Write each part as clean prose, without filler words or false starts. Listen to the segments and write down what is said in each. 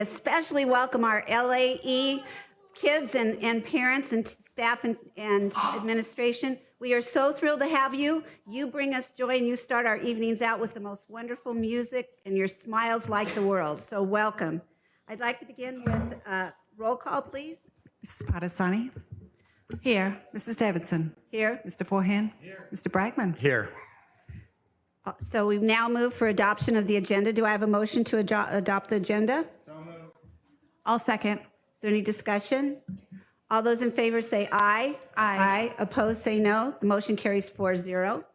Especially welcome our LAE kids and parents and staff and administration. We are so thrilled to have you. You bring us joy and you start our evenings out with the most wonderful music and your smiles light the world. So welcome. I'd like to begin with roll call, please. Mrs. Partisani? Here. Mrs. Davidson? Here. Mr. Forehand? Here. Mr. Bragman? Here. So we now move for adoption of the agenda. Do I have a motion to adopt the agenda? So moved. I'll second. Is there any discussion? All those in favor say aye. Aye. Opposed say no. The motion carries 4-0.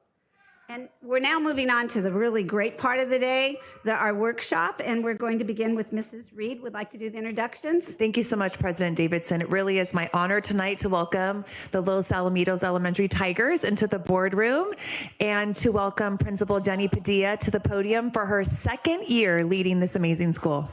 And we're now moving on to the really great part of the day, our workshop, and we're going to begin with Mrs. Reed. Would like to do the introductions? Thank you so much, President Davidson. It really is my honor tonight to welcome the Los Alamitos Elementary Tigers into the boardroom and to welcome Principal Jenny Padilla to the podium for her second year leading this amazing school.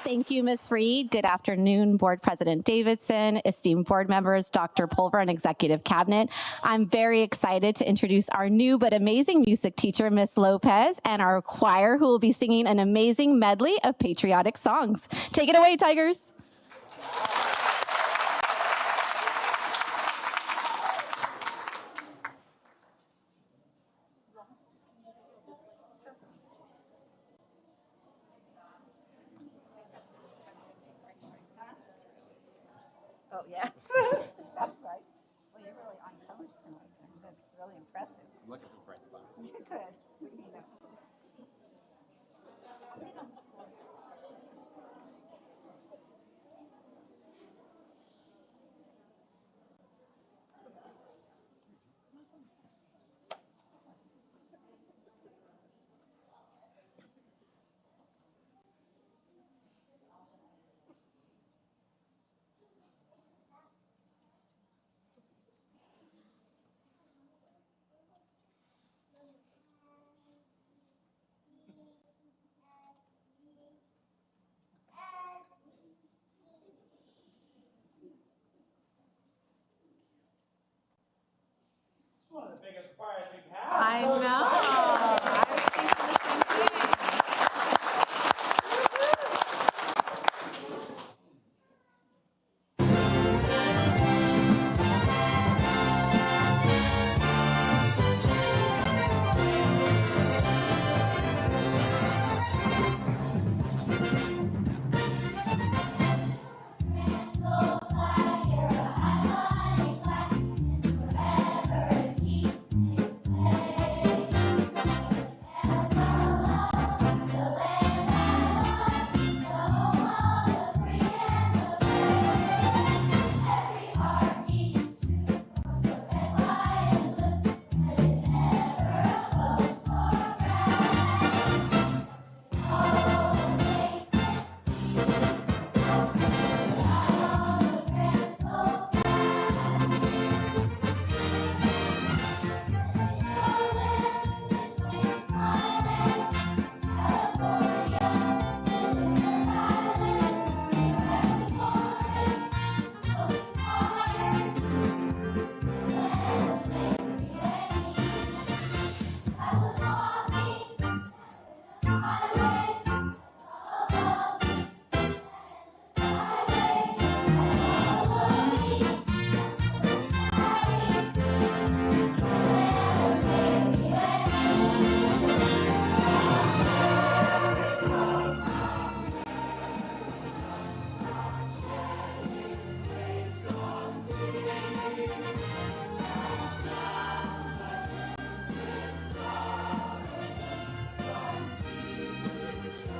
Thank you, Ms. Reed. Good afternoon, Board President Davidson, esteemed board members, Dr. Pulver, and Executive Cabinet. I'm very excited to introduce our new but amazing music teacher, Ms. Lopez, and our choir, who will be singing an amazing medley of patriotic songs. Take it away, Tigers. Oh, yeah. That's right. Well, you're really on colors tonight. That's really impressive. I'm looking for bright spots. You could. We need them. One of the biggest choirs we've had. I know. I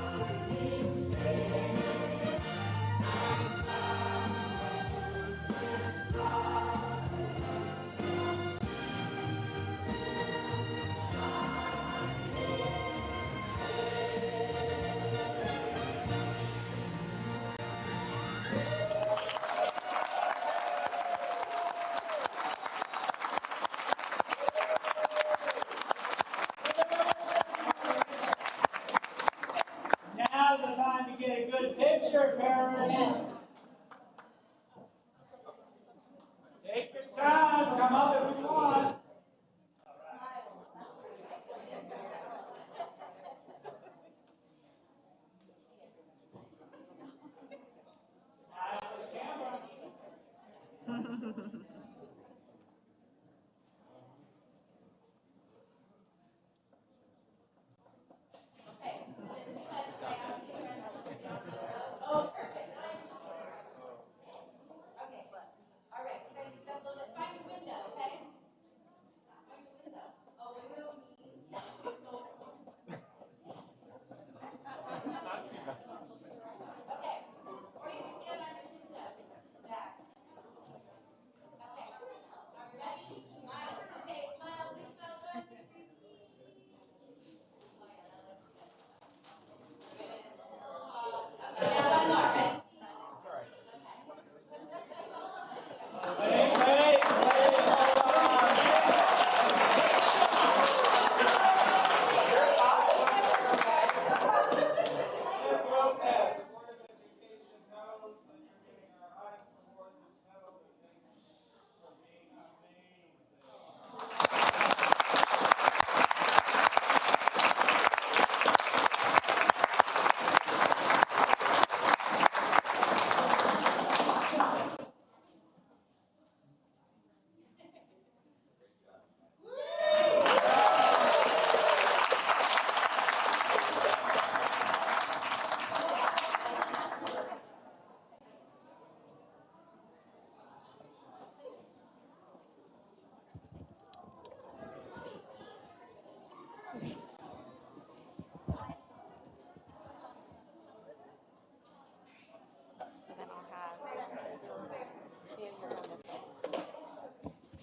was thinking the same thing. Now's the time to get a good picture, parents. Take your time. Come up if you want.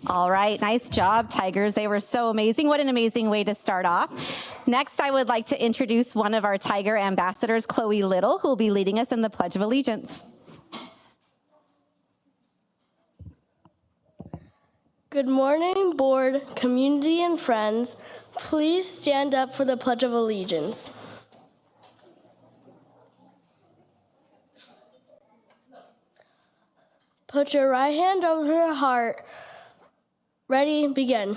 All right, nice job, Tigers. They were so amazing. What an amazing way to start off. Next, I would like to introduce one of our Tiger ambassadors, Chloe Little, who will be leading us in the Pledge of Allegiance. Good morning, board, community, and friends. Please stand up for the Pledge of Allegiance. Put your right hand over your heart. Ready, begin.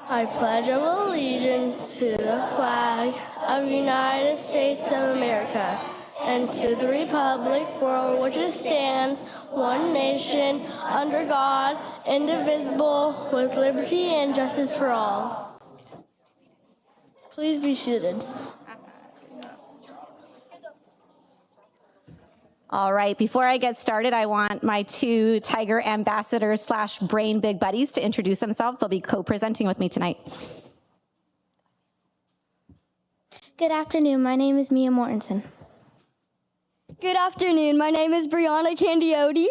I pledge of allegiance to the flag of the United States of America and to the republic for which it stands, one nation, under God, indivisible, with liberty and justice for all. Please be seated. All right, before I get started, I want my two Tiger ambassadors / brain big buddies to introduce themselves. They'll be co-presenting with me tonight. Good afternoon, my name is Mia Mortensen. Good afternoon. My name is Brianna Candioti.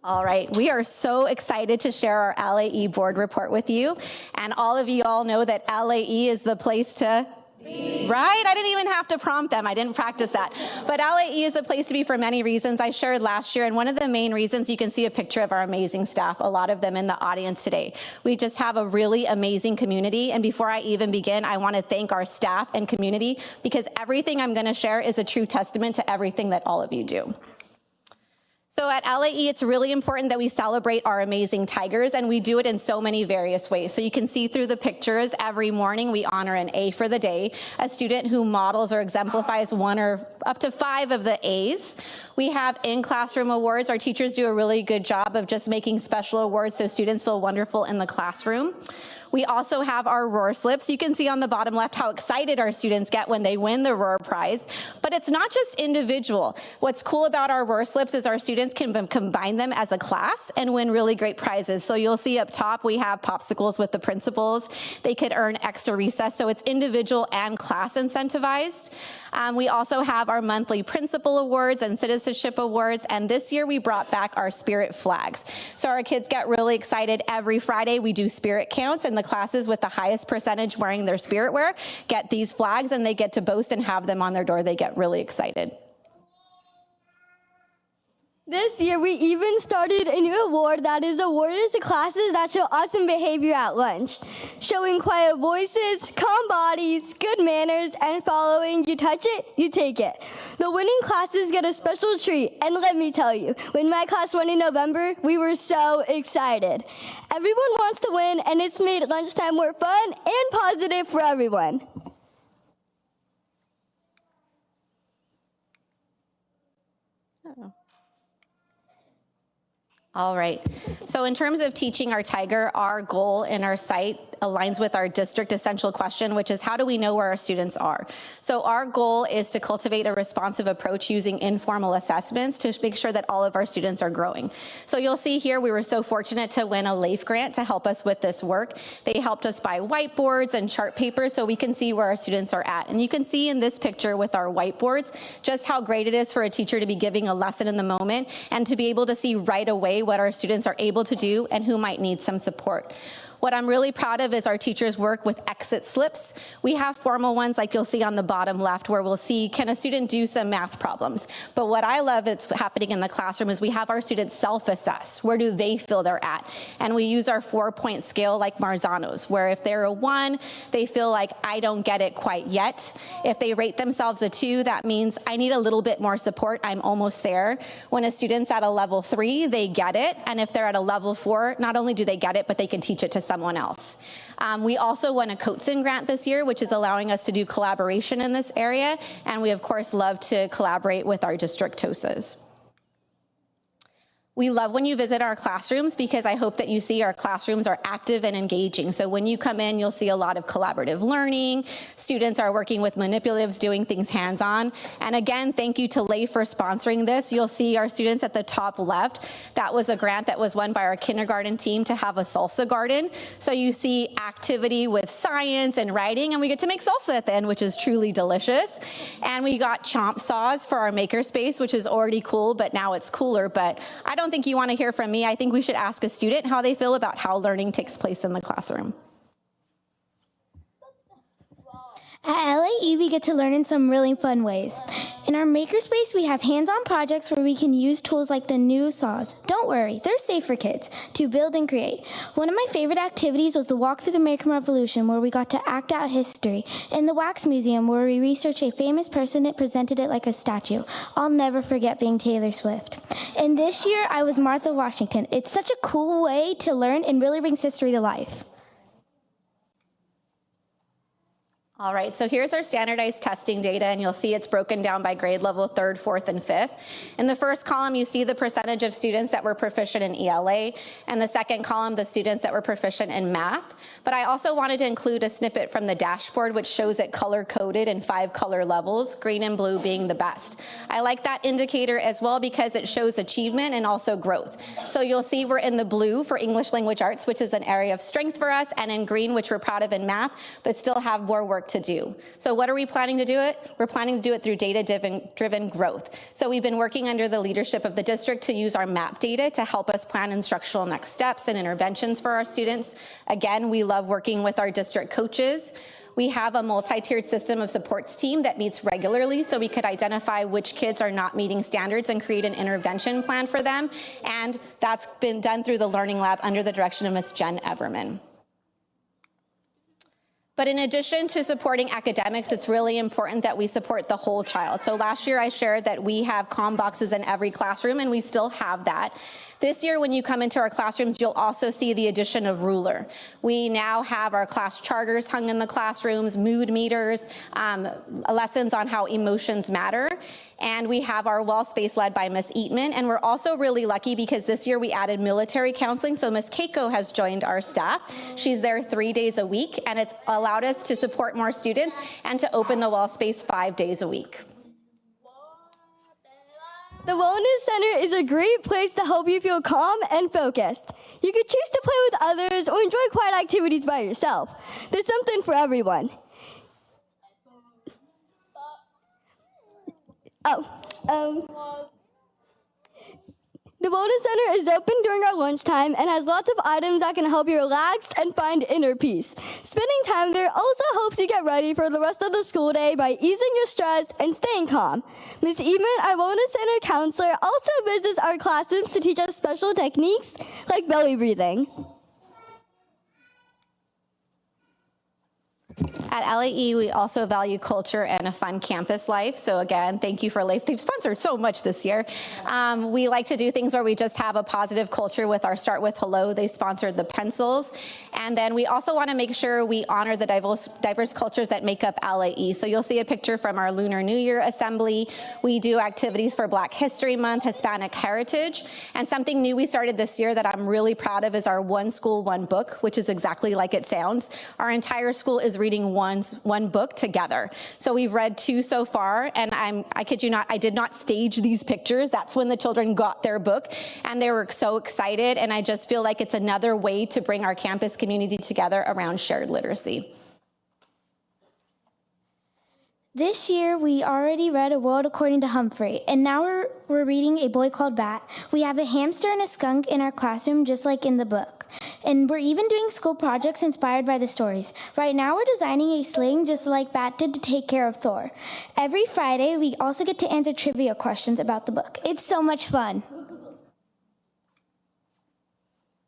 All right, we are so excited to share our LAE board report with you. And all of you all know that LAE is the place to be. Right? I didn't even have to prompt them. I didn't practice that. But LAE is a place to be for many reasons. I shared last year, and one of the main reasons, you can see a picture of our amazing staff, a lot of them in the audience today. We just have a really amazing community. And before I even begin, I want to thank our staff and community, because everything I'm going to share is a true testament to everything that all of you do. So at LAE, it's really important that we celebrate our amazing Tigers, and we do it in so many various ways. So you can see through the pictures, every morning we honor an A for the day, a student who models or exemplifies one or up to 5 of the A's. We have in-classroom awards. Our teachers do a really good job of just making special awards so students feel wonderful in the classroom. We also have our Roar Slips. You can see on the bottom left how excited our students get when they win the Roar Prize. But it's not just individual. What's cool about our Roar Slips is our students can combine them as a class and win really great prizes. So you'll see up top we have popsicles with the principals. They could earn extra recess, so it's individual and class incentivized. We also have our monthly principal awards and citizenship awards, and this year we brought back our spirit flags. So our kids get really excited. Every Friday we do spirit counts, and the classes with the highest percentage wearing their spirit wear get these flags, and they get to boast and have them on their door. They get really excited. This year, we even started a new award that is awarded to classes that show awesome behavior at lunch, showing quiet voices, calm bodies, good manners, and following you touch it, you take it. The winning classes get a special treat, and let me tell you, when my class won in November, we were so excited. Everyone wants to win, and it's made lunchtime more fun and positive for everyone. All right. So in terms of teaching our Tiger, our goal in our site aligns with our district essential question, which is how do we know where our students are? So our goal is to cultivate a responsive approach using informal assessments to make sure that all of our students are growing. So you'll see here we were so fortunate to win a LAIF grant to help us with this work. They helped us buy whiteboards and chart paper so we can see where our students are at. And you can see in this picture with our whiteboards just how great it is for a teacher to be giving a lesson in the moment and to be able to see right away what our students are able to do and who might need some support. What I'm really proud of is our teachers work with exit slips. We have formal ones like you'll see on the bottom left where we'll see, can a student do some math problems? But what I love that's happening in the classroom is we have our students self-assess. Where do they feel they're at? And we use our 4-point scale like Marzano's, where if they're a 1, they feel like I don't get it quite yet. If they rate themselves a 2, that means I need a little bit more support. I'm almost there. When a student's at a level 3, they get it. And if they're at a level 4, not only do they get it, but they can teach it to someone else. We also won a Coatson grant this year, which is allowing us to do collaboration in this area. And we, of course, love to collaborate with our district TOSAs. We love when you visit our classrooms because I hope that you see our classrooms are active and engaging. So when you come in, you'll see a lot of collaborative learning. Students are working with manipulatives, doing things hands-on. And again, thank you to Lay for sponsoring this. You'll see our students at the top left. That was a grant that was won by our kindergarten team to have a salsa garden. So you see activity with science and writing, and we get to make salsa at the end, which is truly delicious. And we got chomp saws for our makerspace, which is already cool, but now it's cooler. But I don't think you want to hear from me. I think we should ask a student how they feel about how learning takes place in the classroom. At LAE, we get to learn in some really fun ways. In our makerspace, we have hands-on projects where we can use tools like the new saws. Don't worry, they're safe for kids to build and create. One of my favorite activities was the walk through the American Revolution, where we got to act out history. In the Wax Museum, where we researched a famous person and presented it like a statue. I'll never forget being Taylor Swift. And this year, I was Martha Washington. It's such a cool way to learn and really brings history to life. All right, so here's our standardized testing data, and you'll see it's broken down by grade level, 3rd, 4th, and 5th. In the first column, you see the percentage of students that were proficient in ELA, and the second column, the students that were proficient in math. But I also wanted to include a snippet from the dashboard, which shows it color-coded in 5 color levels, green and blue being the best. I like that indicator as well because it shows achievement and also growth. So you'll see we're in the blue for English language arts, which is an area of strength for us, and in green, which we're proud of in math, but still have more work to do. So what are we planning to do it? We're planning to do it through data-driven growth. So we've been working under the leadership of the district to use our MAP data to help us plan instructional next steps and interventions for our students. Again, we love working with our district coaches. We have a multi-tiered system of supports team that meets regularly so we could identify which kids are not meeting standards and create an intervention plan for them. And that's been done through the Learning Lab under the direction of Ms. Jen Everman. But in addition to supporting academics, it's really important that we support the whole child. So last year I shared that we have comm boxes in every classroom, and we still have that. This year, when you come into our classrooms, you'll also see the addition of Ruler. We now have our class charters hung in the classrooms, mood meters, lessons on how emotions matter. And we have our wall space led by Miss Eatman. And we're also really lucky because this year we added military counseling. So Miss Keiko has joined our staff. She's there 3 days a week, and it's allowed us to support more students and to open the wall space 5 days a week. The Wellness Center is a great place to help you feel calm and focused. You could choose to play with others or enjoy quiet activities by yourself. There's something for everyone. The Wellness Center is open during our lunchtime and has lots of items that can help you relax and find inner peace. Spending time there also helps you get ready for the rest of the school day by easing your stress and staying calm. Ms. Eamon, our Wellness Center counselor, also visits our classrooms to teach us special techniques like belly breathing. At LAE, we also value culture and a fun campus life. So again, thank you for Life. They've sponsored so much this year. We like to do things where we just have a positive culture with our Start With Hello. They sponsored the pencils. And then we also want to make sure we honor the diverse cultures that make up LAE. So you'll see a picture from our Lunar New Year assembly. We do activities for Black History Month, Hispanic Heritage. And something new we started this year that I'm really proud of is our One School, One Book, which is exactly like it sounds. Our entire school is reading one book together. So we've read 2 so far, and I kid you not, I did not stage these pictures. That's when the children got their book, and they were so excited, and I just feel like it's another way to bring our campus community together around shared literacy. This year, we already read A World According to Humphrey, and now we're reading A Boy Called Bat. We have a hamster and a skunk in our classroom, just like in the book. And we're even doing school projects inspired by the stories. Right now, we're designing a sling just like Bat did to take care of Thor. Every Friday, we also get to answer trivia questions about the book. It's so much fun.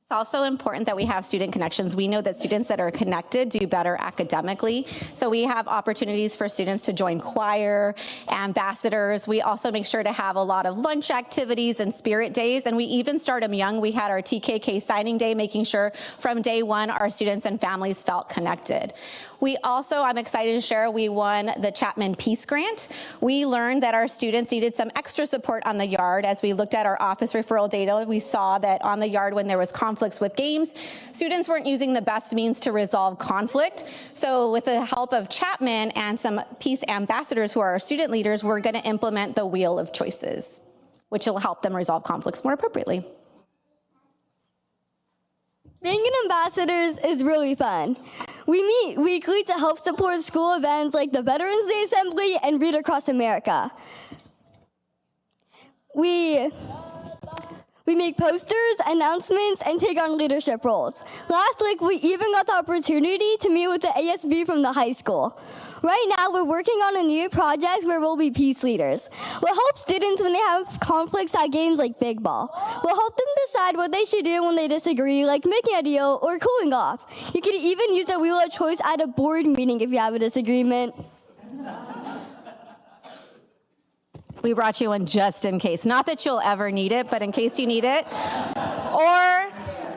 It's also important that we have student connections. We know that students that are connected do better academically. So we have opportunities for students to join choir, ambassadors. We also make sure to have a lot of lunch activities and spirit days. And we even start them young. We had our TKK signing day, making sure from day one our students and families felt connected. We also, I'm excited to share, we won the Chapman Peace Grant. We learned that our students needed some extra support on the yard. As we looked at our office referral data, we saw that on the yard when there was conflicts with games, students weren't using the best means to resolve conflict. So with the help of Chapman and some peace ambassadors who are our student leaders, we're going to implement the Wheel of Choices, which will help them resolve conflicts more appropriately. Being an ambassador is really fun. We meet weekly to help support school events like the Veterans Day Assembly and Read Across America. We make posters, announcements, and take on leadership roles. Last week, we even got the opportunity to meet with the ASB from the high school. Right now, we're working on a new project where we'll be peace leaders. We'll help students when they have conflicts at games like Big Ball. We'll help them decide what they should do when they disagree, like making a deal or cooling off. You could even use the Wheel of Choice at a board meeting if you have a disagreement. We brought you one just in case. Not that you'll ever need it, but in case you need it. Or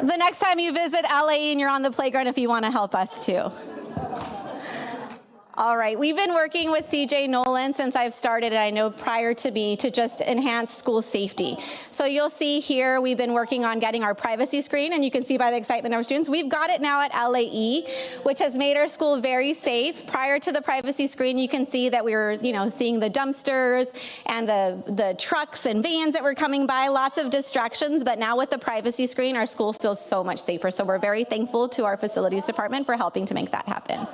the next time you visit LA and you're on the playground if you want to help us too. All right, we've been working with CJ Nolan since I've started, and I know prior to me, to just enhance school safety. So you'll see here, we've been working on getting our privacy screen, and you can see by the excitement of our students, we've got it now at LAE, which has made our school very safe. Prior to the privacy screen, you can see that we were, seeing the dumpsters and the trucks and vans that were coming by, lots of distractions, but now with the privacy screen, our school feels so much safer. So we're very thankful to our facilities department for helping to make that happen.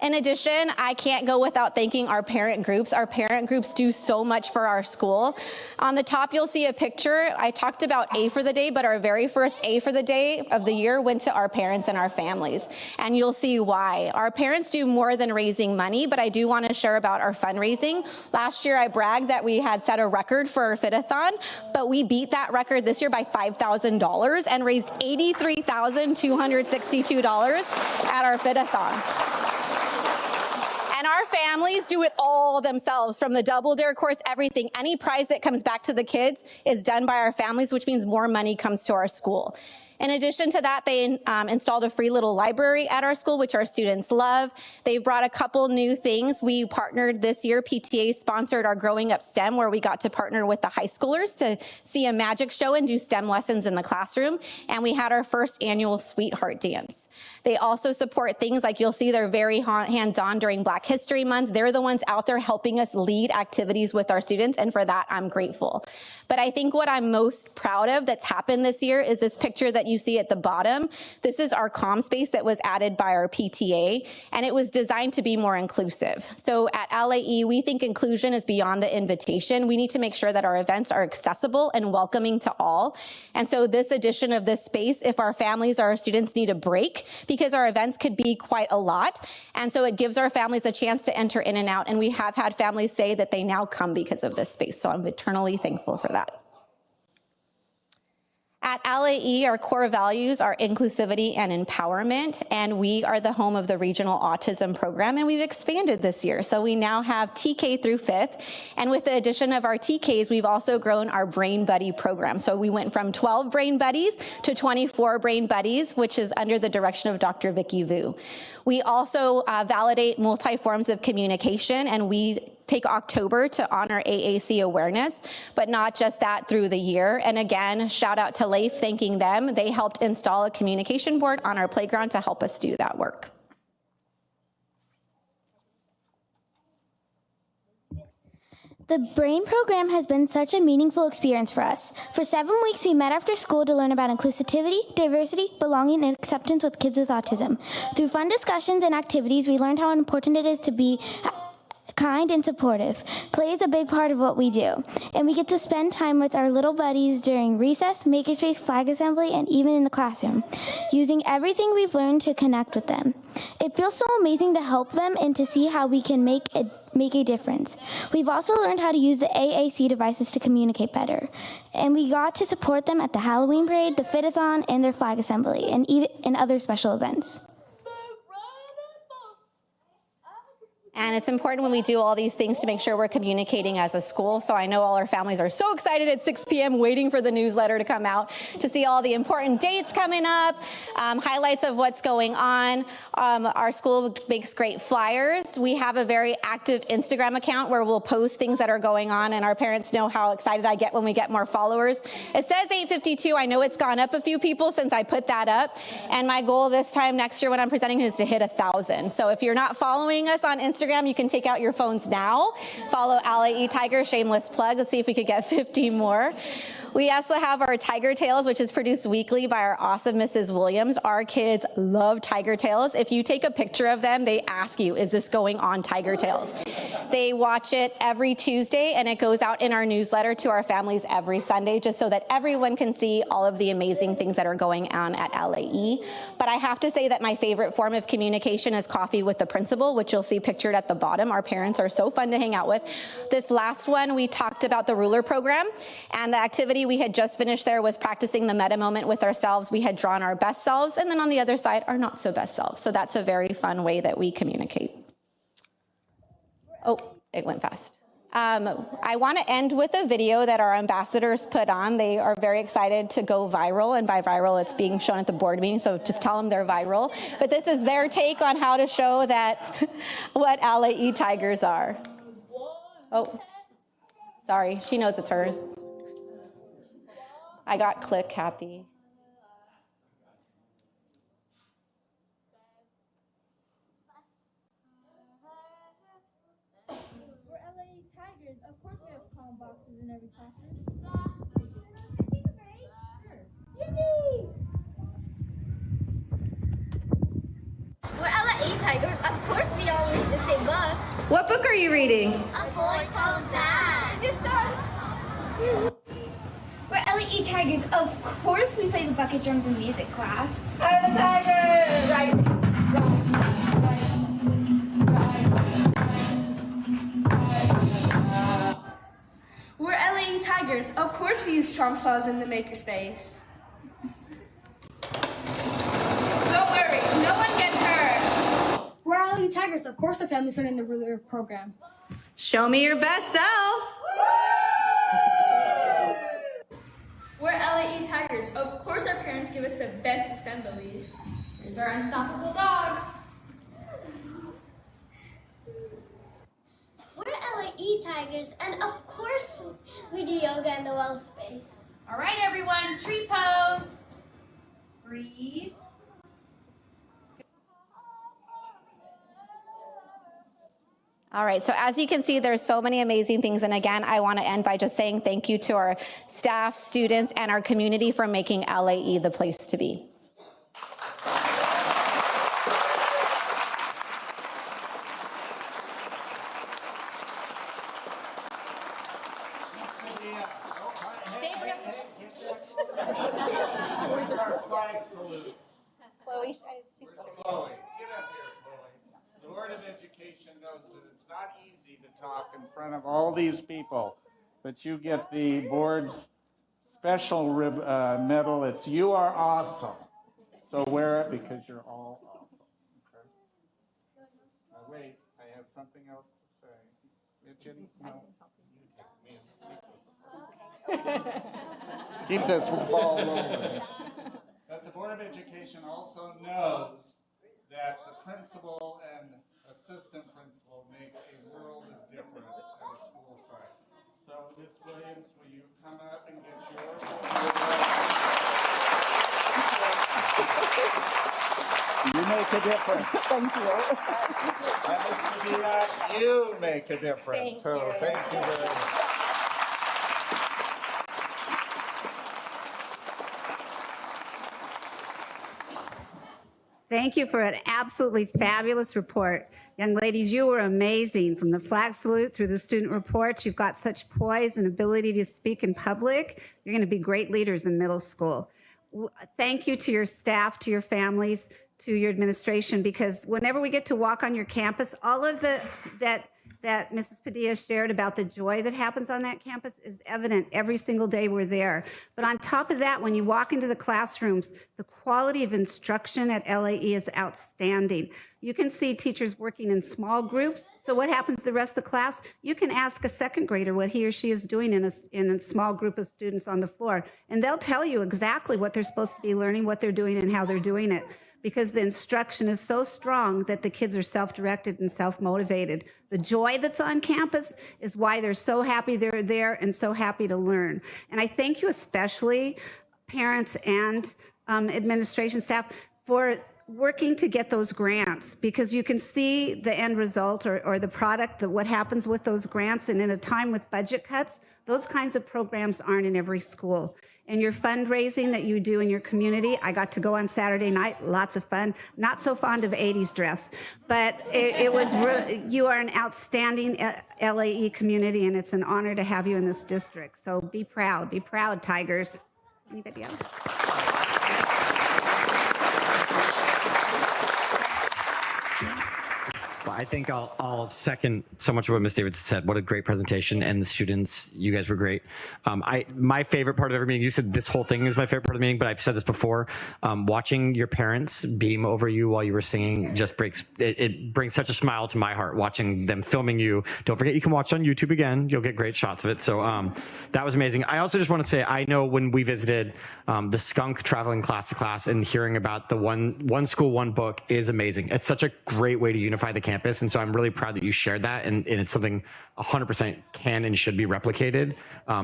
In addition, I can't go without thanking our parent groups. Our parent groups do so much for our school. On the top, you'll see a picture. I talked about A for the day, but our very first A for the day of the year went to our parents and our families. And you'll see why. Our parents do more than raising money, but I do want to share about our fundraising. Last year, I bragged that we had set a record for our Fit-a-thon, but we beat that record this year by $5,000 and raised $83,262 at our Fit-a-thon. And our families do it all themselves, from the Double Dare course, everything. Any prize that comes back to the kids is done by our families, which means more money comes to our school. In addition to that, they installed a free little library at our school, which our students love. They've brought a couple new things. We partnered this year, PTA sponsored our Growing Up STEM, where we got to partner with the high schoolers to see a magic show and do STEM lessons in the classroom. And we had our first annual Sweetheart Dance. They also support things like, you'll see they're very hands-on during Black History Month. They're the ones out there helping us lead activities with our students, and for that, I'm grateful. But I think what I'm most proud of that's happened this year is this picture that you see at the bottom. This is our comm space that was added by our PTA, and it was designed to be more inclusive. So at LAE, we think inclusion is beyond the invitation. We need to make sure that our events are accessible and welcoming to all. And so this addition of this space, if our families or our students need a break, because our events could be quite a lot, and so it gives our families a chance to enter in and out, and we have had families say that they now come because of this space, so I'm eternally thankful for that. At LAE, our core values are inclusivity and empowerment, and we are the home of the Regional Autism Program, and we've expanded this year. So we now have TK through 5th, and with the addition of our TKs, we've also grown our Brain Buddy program. So we went from 12 Brain Buddies to 24 Brain Buddies, which is under the direction of Dr. Vicky Vu. We also validate multi-forms of communication, and we take October to honor AAC awareness, but not just that, through the year. And again, shout out to LAIF, thanking them. They helped install a communication board on our playground to help us do that work. The BRAIN program has been such a meaningful experience for us. For 7 weeks, we met after school to learn about inclusivity, diversity, belonging, and acceptance with kids with autism. Through fun discussions and activities, we learned how important it is to be kind, and supportive. Play is a big part of what we do, and we get to spend time with our little buddies during recess, makerspace, flag assembly, and even in the classroom, using everything we've learned to connect with them. It feels so amazing to help them and to see how we can make a difference. We've also learned how to use the AAC devices to communicate better, and we got to support them at the Halloween parade, the Fit-a-thon, and their flag assembly, and even in other special events. And it's important when we do all these things to make sure we're communicating as a school. So I know all our families are so excited at 6 p.m. waiting for the newsletter to come out to see all the important dates coming up, highlights of what's going on. Our school makes great flyers. We have a very active Instagram account where we'll post things that are going on, and our parents know how excited I get when we get more followers. It says 852. I know it's gone up a few people since I put that up. And my goal this time next year when I'm presenting is to hit 1,000. So if you're not following us on Instagram, you can take out your phones now. Follow LAE Tiger, shameless plug. Let's see if we could get 50 more. We also have our Tiger Tales, which is produced weekly by our awesome Mrs. Williams. Our kids love Tiger Tales. If you take a picture of them, they ask you, is this going on Tiger Tales? They watch it every Tuesday, and it goes out in our newsletter to our families every Sunday, just so that everyone can see all of the amazing things that are going on at LAE. But I have to say that my favorite form of communication is coffee with the principal, which you'll see pictured at the bottom. Our parents are so fun to hang out with. This last one, we talked about the ruler program, and the activity we had just finished there was practicing the meta moment with ourselves. We had drawn our best selves, and then on the other side, our not so best selves. So that's a very fun way that we communicate. Oh, it went fast. I want to end with a video that our ambassadors put on. They are very excited to go viral, and by viral, it's being shown at the board meeting, so just tell them they're viral. But this is their take on how to show that what LAE Tigers are. Oh, sorry, she knows it's hers. I got click happy. We're LA Tigers. Of course we have calm boxes in every classroom. Yippee! We're LA Tigers. Of course we all read the same book. What book are you reading? A boy called that. Just We're LAE Tigers. Of course we play the bucket drums in music class. I'm the Tiger! Right. We're LAE Tigers. Of course we use trompe saws in the makerspace. Don't worry, no one gets hurt. We're LAE Tigers. Of course the families learn in the ruler program. Show me your best self. We're LAE Tigers. Of course our parents give us the best assemblies. Here's our unstoppable dogs. We're LAE Tigers, and of course we do yoga in the well space. All right, everyone, tree pose. Breathe. All right, so as you can see, there's so many amazing things. And again, I want to end by just saying thank you to our staff, students, and our community for making LAE the place to be. Where's our flag salute? Chloe, she's Chloe, get up here, Chloe. The Board of Education knows that it's not easy to talk in front of all these people, but you get the board's special medal. It's "You Are Awesome." So wear it because you're all awesome. Okay? Now wait, I have something else to say. Mitchell, no. Keep this ball rolling. But the Board of Education also knows that the principal and assistant principal make a world of difference at a school site. So, Ms. Williams, will you come up and get your You make a difference. Thank you. And Mr. Dion, you make a difference. Thank you very much. Thank you for an absolutely fabulous report. Young ladies, you were amazing. From the flag salute through the student reports, you've got such poise and ability to speak in public. You're going to be great leaders in middle school. Thank you to your staff, to your families, to your administration, because whenever we get to walk on your campus, all of that Mrs. Padilla shared about the joy that happens on that campus is evident every single day we're there. But on top of that, when you walk into the classrooms, the quality of instruction at LAE is outstanding. You can see teachers working in small groups. So what happens to the rest of the class? You can ask a second grader what he or she is doing in a small group of students on the floor, and they'll tell you exactly what they're supposed to be learning, what they're doing, and how they're doing it, because the instruction is so strong that the kids are self-directed and self-motivated. The joy that's on campus is why they're so happy they're there and so happy to learn. And I thank you especially, parents and administration staff, for working to get those grants, because you can see the end result or the product, what happens with those grants. And in a time with budget cuts, those kinds of programs aren't in every school. And your fundraising that you do in your community, I got to go on Saturday night, lots of fun. Not so fond of 80s dress, but it was really, you are an outstanding LAE community, and it's an honor to have you in this district. So be proud, Tigers. Anybody else? Well, I think I'll second so much of what Ms. Davidson said. What a great presentation, and the students, you guys were great. My favorite part of every meeting, you said this whole thing is my favorite part of the meeting, but I've said this before, watching your parents beam over you while you were singing just it brings such a smile to my heart, watching them filming you. Don't forget, you can watch on YouTube again. You'll get great shots of it. So that was amazing. I also just want to say, I know when we visited the skunk traveling class to class and hearing about the one school, one book is amazing. It's such a great way to unify the campus. And so I'm really proud that you shared that, and it's something 100% can and should be replicated.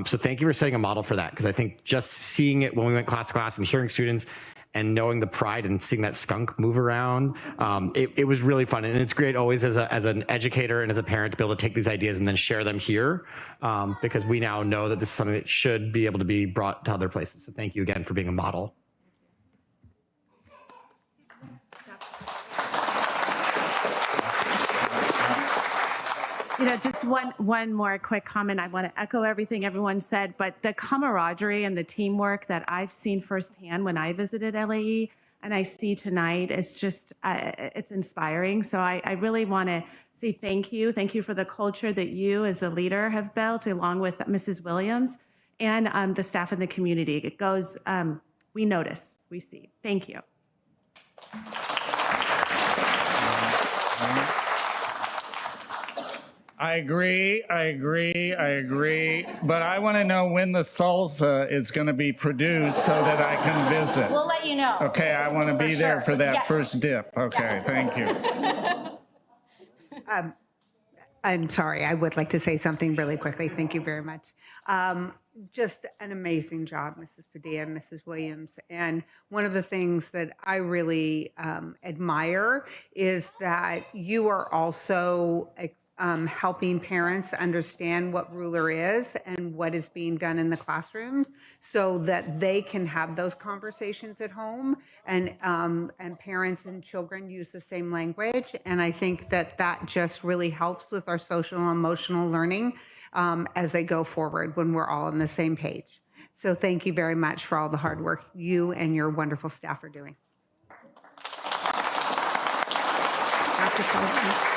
So thank you for setting a model for that, because I think just seeing it when we went class to class and hearing students and knowing the pride and seeing that skunk move around, it was really fun. And it's great always as an educator and as a parent to be able to take these ideas and then share them here, because we now know that this is something that should be able to be brought to other places. So thank you again for being a model. You know, just one more quick comment. I want to echo everything everyone said, but the camaraderie and the teamwork that I've seen firsthand when I visited LAE and I see tonight is just, it's inspiring. So I really want to say thank you. Thank you for the culture that you as a leader have built, along with Mrs. Williams and the staff in the community. It goes, we notice, we see. Thank you. I agree, but I want to know when the salsa is going to be produced so that I can visit. We'll let you know. Okay, I want to be there for that Yes. first dip. Okay, thank you. I'm sorry, I would like to say something really quickly. Thank you very much. Just an amazing job, Mrs. Padilla and Mrs. Williams. And one of the things that I really admire is that you are also helping parents understand what ruler is and what is being done in the classrooms, so that they can have those conversations at home, and parents and children use the same language. And I think that just really helps with our social and emotional learning as they go forward, when we're all on the same page. So thank you very much for all the hard work you and your wonderful staff are doing. Dr. Sullivan.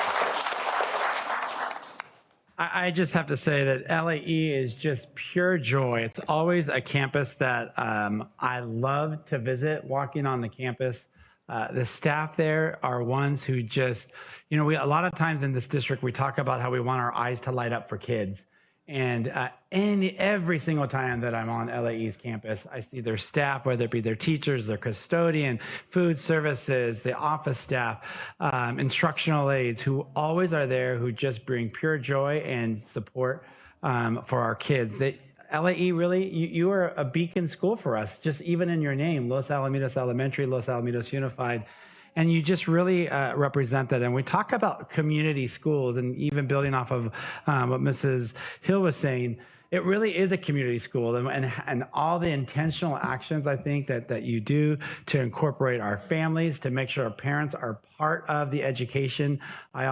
I just have to say that LAE is just pure joy. It's always a campus that I love to visit, walking on the campus. The staff there are ones who just, you know, a lot of times in this district, we talk about how we want our eyes to light up for kids. And every single time that I'm on LAE's campus, I see their staff, whether it be their teachers, their custodian, food services, the office staff, instructional aides, who always are there, who just bring pure joy and support for our kids. LAE, really, you are a beacon school for us, just even in your name, Los Alamitos Elementary, Los Alamitos Unified. And you just really represent that. And we talk about community schools, and even building off of what Mrs. Hill was saying, it really is a community school, and all the intentional actions I think that you do to incorporate our families, to make sure our parents are part of the education. I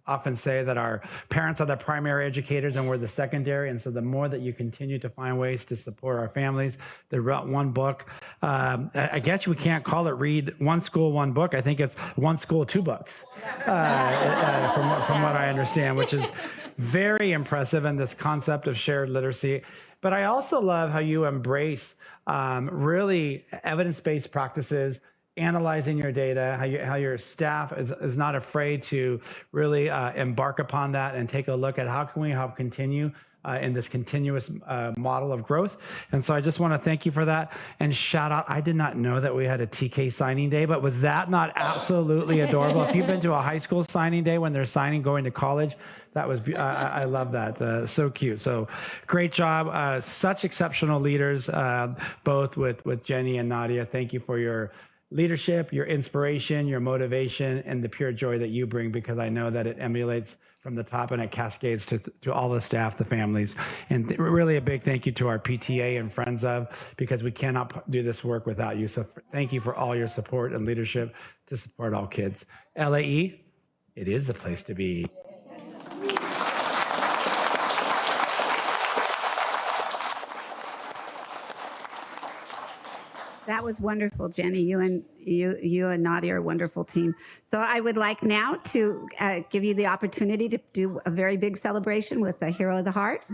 often say that our parents are the primary educators and we're the secondary, and so the more that you continue to find ways to support our families, the one book, I guess we can't call it read one school, one book. I think it's one school, two books, from what I understand, which is very impressive, and this concept of shared literacy. But I also love how you embrace really evidence-based practices, analyzing your data, how your staff is not afraid to really embark upon that and take a look at how can we help continue in this continuous model of growth. And so I just want to thank you for that. And shout out, I did not know that we had a TK signing day, but was that not absolutely adorable? If you've been to a high school signing day when they're signing going to college, that was, I love that. So cute. So great job. Such exceptional leaders, both with Jenny and Nadia. Thank you for your leadership, your inspiration, your motivation, and the pure joy that you bring, because I know that it emulates from the top and it cascades to all the staff, the families. And really a big thank you to our PTA and friends of, because we cannot do this work without you. So thank you for all your support and leadership to support all kids. LAE, it is the place to be. That was wonderful, Jenny. You and Nadia are a wonderful team. So I would like now to give you the opportunity to do a very big celebration with the Hero of the Heart.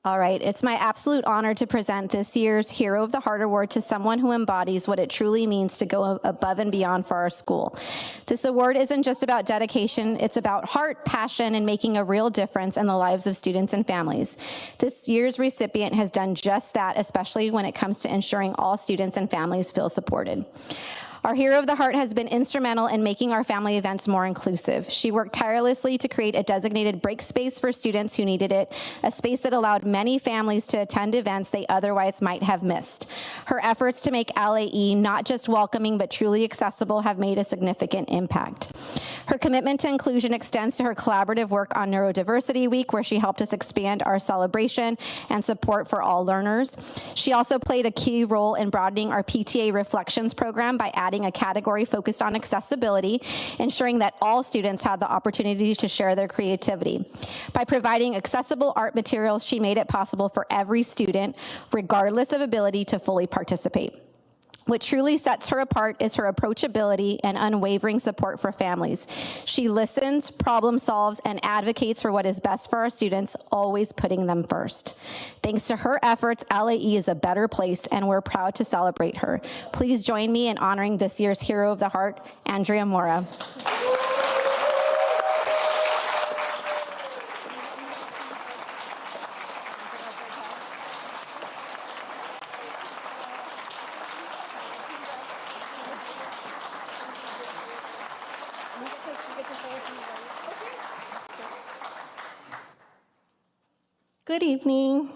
All right, it's my absolute honor to present this year's Hero of the Heart Award to someone who embodies what it truly means to go above and beyond for our school. This award isn't just about dedication, it's about heart, passion, and making a real difference in the lives of students and families. This year's recipient has done just that, especially when it comes to ensuring all students and families feel supported. Our Hero of the Heart has been instrumental in making our family events more inclusive. She worked tirelessly to create a designated break space for students who needed it, a space that allowed many families to attend events they otherwise might have missed. Her efforts to make LAE not just welcoming but truly accessible have made a significant impact. Her commitment to inclusion extends to her collaborative work on Neurodiversity Week, where she helped us expand our celebration and support for all learners. She also played a key role in broadening our PTA Reflections program by adding a category focused on accessibility, ensuring that all students had the opportunity to share their creativity. By providing accessible art materials, she made it possible for every student, regardless of ability, to fully participate. What truly sets her apart is her approachability and unwavering support for families. She listens, problem solves, and advocates for what is best for our students, always putting them first. Thanks to her efforts, LAE is a better place, and we're proud to celebrate her. Please join me in honoring this year's Hero of the Heart, Andrea Mora. Good evening.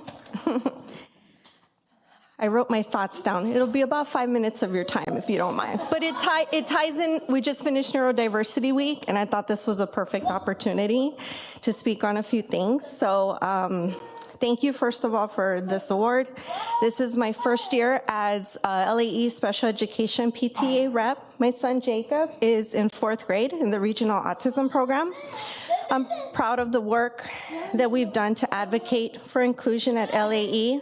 I wrote my thoughts down. It'll be about 5 minutes of your time, if you don't mind. But it ties in, we just finished Neurodiversity Week, and I thought this was a perfect opportunity to speak on a few things. So thank you, first of all, for this award. This is my first year as LAE Special Education PTA rep. My son, Jacob, is in 4th grade in the Regional Autism Program. I'm proud of the work that we've done to advocate for inclusion at LAE,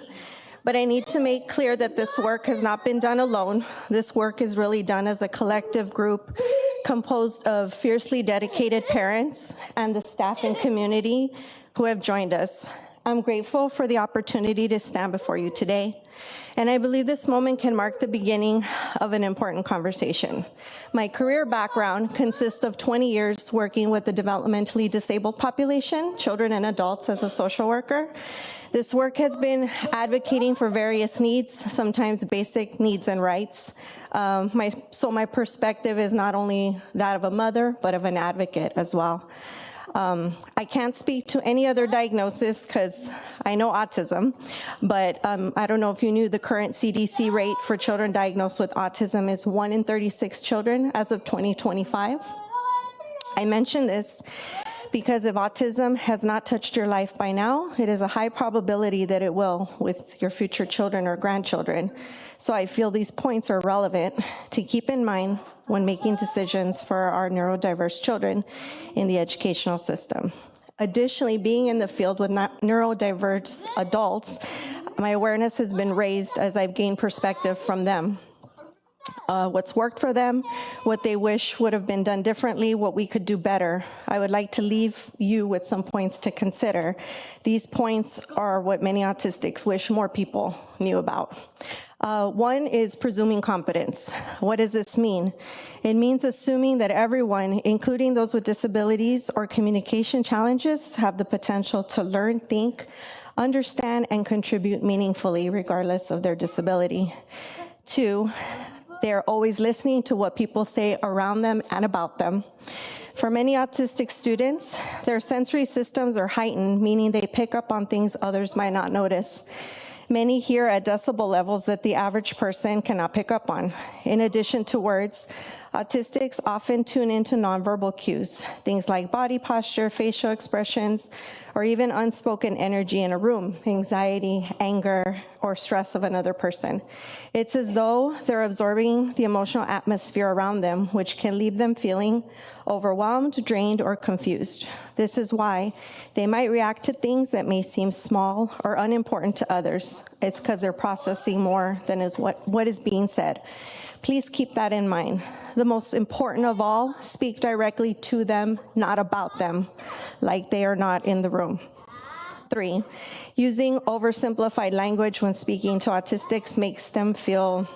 but I need to make clear that this work has not been done alone. This work is really done as a collective group composed of fiercely dedicated parents and the staff and community who have joined us. I'm grateful for the opportunity to stand before you today, and I believe this moment can mark the beginning of an important conversation. My career background consists of 20 years working with the developmentally disabled population, children and adults, as a social worker. This work has been advocating for various needs, sometimes basic needs and rights. My perspective is not only that of a mother, but of an advocate as well. I can't speak to any other diagnosis because I know autism, but I don't know if you knew the current CDC rate for children diagnosed with autism is 1 in 36 children as of 2025. I I mention this because if autism has not touched your life by now, it is a high probability that it will with your future children or grandchildren. So I feel these points are relevant to keep in mind when making decisions for our neurodiverse children in the educational system. Additionally, being in the field with neurodiverse adults, my awareness has been raised as I've gained perspective from them. What's worked for them, what they wish would have been done differently, what we could do better. I would like to leave you with some points to consider. These points are what many autistics wish more people knew about. One is presuming competence. What does this mean? It means assuming that everyone, including those with disabilities or communication challenges, have the potential to learn, think, understand, and contribute meaningfully regardless of their disability. Two, they're always listening to what people say around them and about them. For many autistic students, their sensory systems are heightened, meaning they pick up on things others might not notice. Many hear at decibel levels that the average person cannot pick up on. In addition to words, autistics often tune into nonverbal cues, things like body posture, facial expressions, or even unspoken energy in a room, anxiety, anger, or stress of another person. It's as though they're absorbing the emotional atmosphere around them, which can leave them feeling overwhelmed, drained, or confused. This is why they might react to things that may seem small or unimportant to others. It's because they're processing more than is what is being said. Please keep that in mind. The most important of all, speak directly to them, not about them, like they are not in the room. 3, using oversimplified language when speaking to autistics makes them feel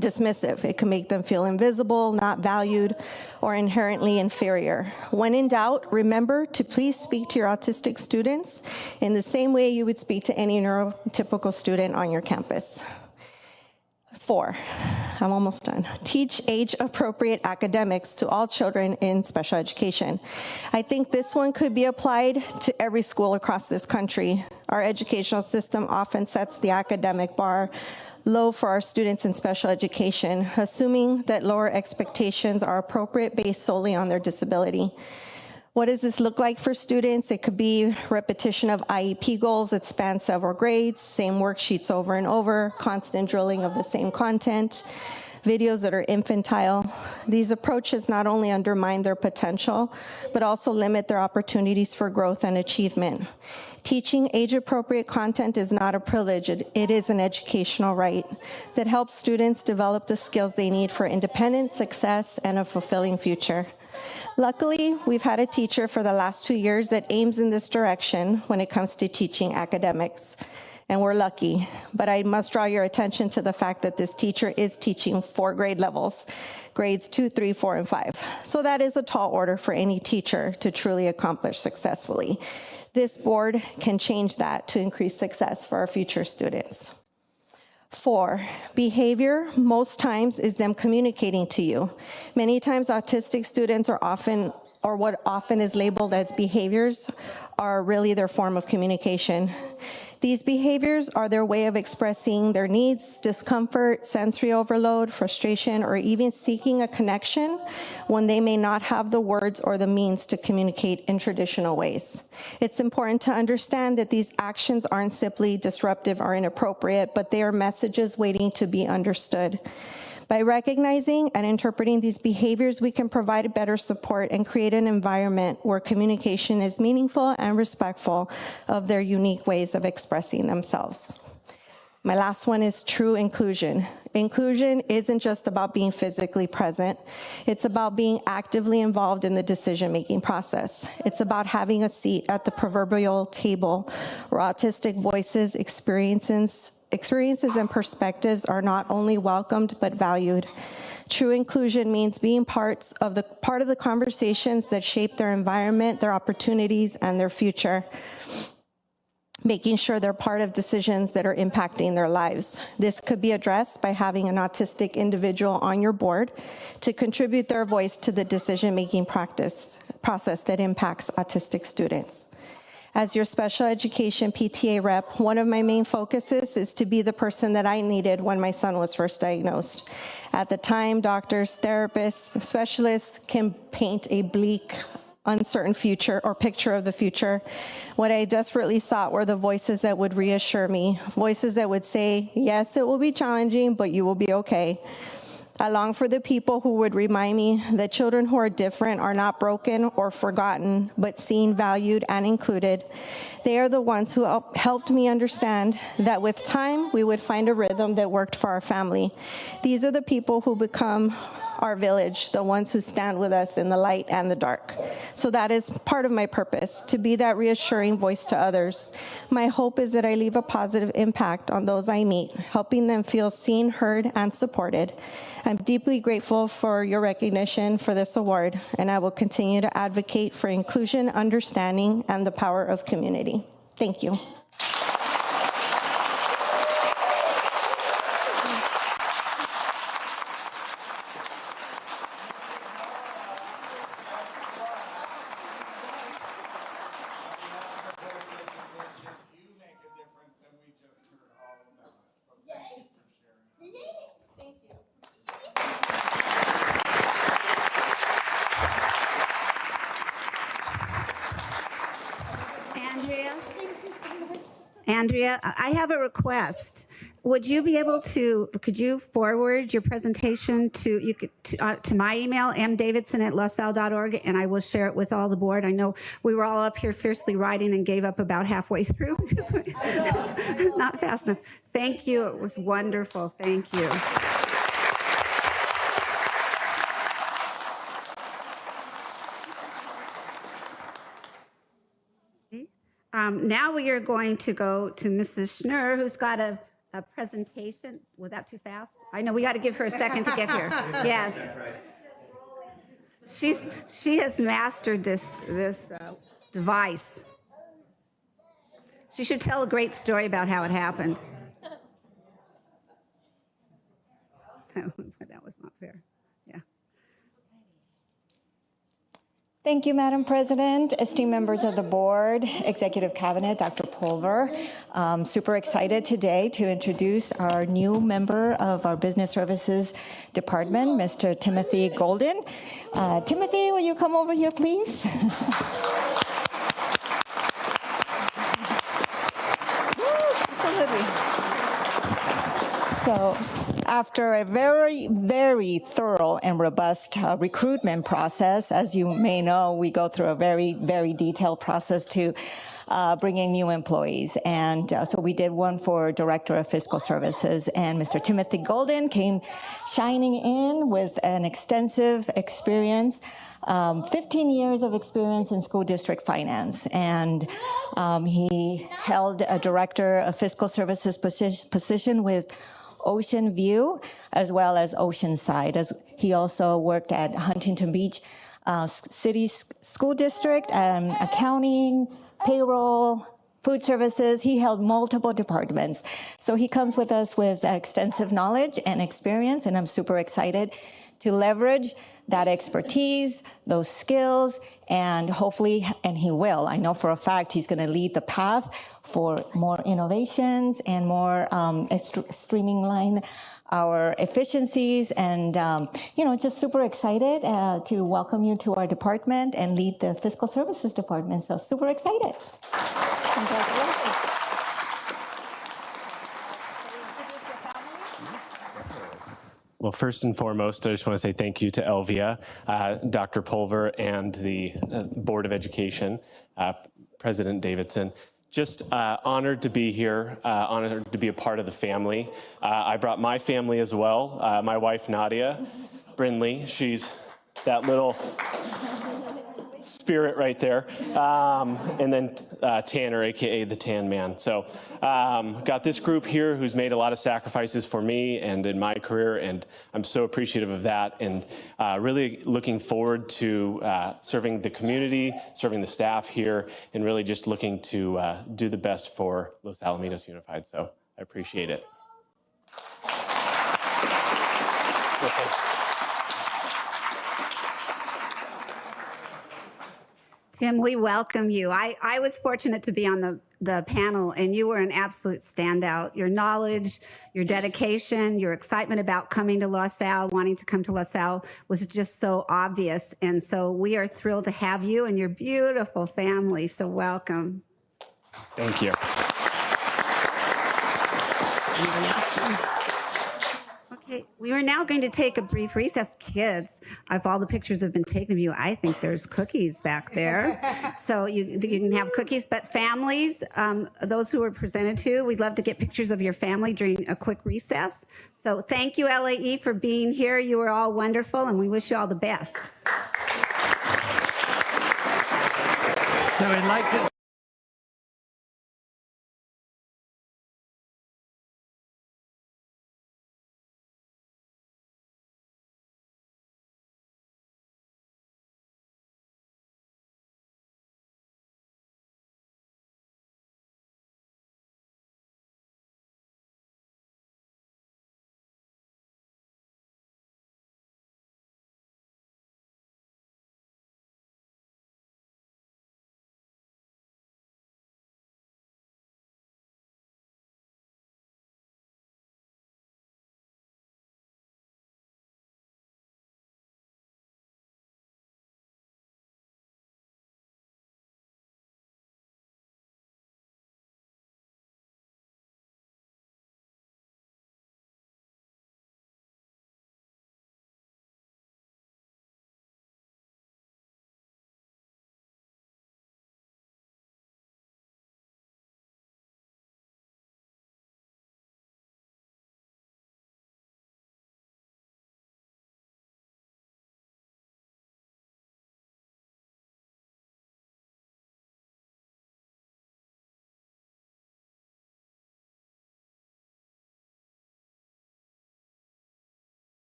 dismissive. It can make them feel invisible, not valued, or inherently inferior. When in doubt, remember to please speak to your autistic students in the same way you would speak to any neurotypical student on your campus. 4, I'm almost done. Teach age-appropriate academics to all children in special education. I think this one could be applied to every school across this country. Our educational system often sets the academic bar low for our students in special education, assuming that lower expectations are appropriate based solely on their disability. What does this look like for students? It could be repetition of IEP goals that span several grades, same worksheets over and over, constant drilling of the same content, videos that are infantile. These approaches not only undermine their potential, but also limit their opportunities for growth and achievement. Teaching age-appropriate content is not a privilege, it is an educational right that helps students develop the skills they need for independent success and a fulfilling future. Luckily, we've had a teacher for the last 2 years that aims in this direction when it comes to teaching academics, and we're lucky. But I must draw your attention to the fact that this teacher is teaching 4 grade levels, grades 2, 3, 4, and 5. So that is a tall order for any teacher to truly accomplish successfully. This board can change that to increase success for our future students. 4, behavior most times is them communicating to you. Many times autistic students are often, or what often is labeled as behaviors, are really their form of communication. These behaviors are their way of expressing their needs, discomfort, sensory overload, frustration, or even seeking a connection when they may not have the words or the means to communicate in traditional ways. It's important to understand that these actions aren't simply disruptive or inappropriate, but they are messages waiting to be understood. By recognizing and interpreting these behaviors, we can provide better support and create an environment where communication is meaningful and respectful of their unique ways of expressing themselves. My last one is true inclusion. Inclusion isn't just about being physically present. It's about being actively involved in the decision-making process. It's about having a seat at the proverbial table where autistic voices, experiences and perspectives are not only welcomed but valued. True inclusion means being part of the conversations that shape their environment, their opportunities, and their future, making sure they're part of decisions that are impacting their lives. This could be addressed by having an autistic individual on your board to contribute their voice to the decision-making process that impacts autistic students. As your special education PTA rep, one of my main focuses is to be the person that I needed when my son was first diagnosed. At the time, doctors, therapists, specialists can paint a bleak, uncertain future or picture of the future. What I desperately sought were the voices that would reassure me, voices that would say, yes, it will be challenging, but you will be okay. I long for the people who would remind me that children who are different are not broken or forgotten, but seen, valued, and included. They are the ones who helped me understand that with time, we would find a rhythm that worked for our family. These are the people who become our village, the ones who stand with us in the light and the dark. So that is part of my purpose, to be that reassuring voice to others. My hope is that I leave a positive impact on those I meet, helping them feel seen, heard, and supported. I'm deeply grateful for your recognition for this award, and I will continue to advocate for inclusion, understanding, and the power of community. Thank you. Andrea, I have a request. Would you be able to, could you forward your presentation to my email, mdavidson@lasal.org, and I will share it with all the board. I know we were all up here fiercely writing and gave up about halfway through because we're not fast enough. Thank you. It was wonderful. Thank you. Now we are going to go to Mrs. Schnurr, who's got a presentation. Was that too fast? I know we got to give her a second to get here. Yes. She has mastered this device. She should tell a great story about how it happened. That was not fair. Yeah. Thank you, Madam President, esteemed members of the board, Executive Cabinet, Dr. Pulver. Super excited today to introduce our new member of our Business Services Department, Mr. Timothy Golden. Timothy, will you come over here, please? So, after a very, very thorough and robust recruitment process, as you may know, we go through a very, very detailed process to bring in new employees. And so we did one for Director of Fiscal Services, and Mr. Timothy Golden came shining in with an extensive experience, 15 years of experience in school district finance. And he held a Director of Fiscal Services position with Ocean View as well as Oceanside. As he also worked at Huntington Beach City School District, accounting, payroll, food services. He held multiple departments. So he comes with us with extensive knowledge and experience, and I'm super excited to leverage that expertise, those skills, and hopefully, and he will, I know for a fact, he's going to lead the path for more innovations and more streamline our efficiencies. And, just super excited to welcome you to our department and lead the Fiscal Services Department. So super excited. Congratulations. Well, first and foremost, I just want to say thank you to Elvia, Dr. Pulver, and the Board of Education, President Davidson. Just honored to be here, honored to be a part of the family. I brought my family as well, my wife, Nadia Brindley. She's that little spirit right there. And then Tanner, AKA the Tan Man. So got this group here who's made a lot of sacrifices for me and in my career, and I'm so appreciative of that, and really looking forward to serving the community, serving the staff here, and really just looking to do the best for Los Alamitos Unified. So I appreciate it. Tim, we welcome you. I was fortunate to be on the panel, and you were an absolute standout. Your knowledge, your dedication, your excitement about coming to LaSalle, wanting to come to LaSalle was just so obvious. And so we are thrilled to have you and your beautiful family. So welcome. Thank you. Okay, we are now going to take a brief recess. Kids, if all the pictures have been taken of you, I think there's cookies back there. So you can have cookies, but families, those who were presented to, we'd love to get pictures of your family during a quick recess. So thank you, LAE, for being here. You were all wonderful, and we wish you all the best. So I'd like to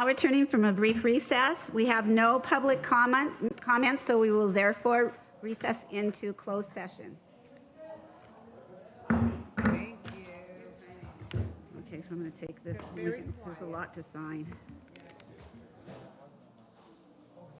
While returning from a brief recess, we have no public comments, so we will therefore recess into closed session. Thank you. Okay, so I'm going to take this. There's a lot to sign.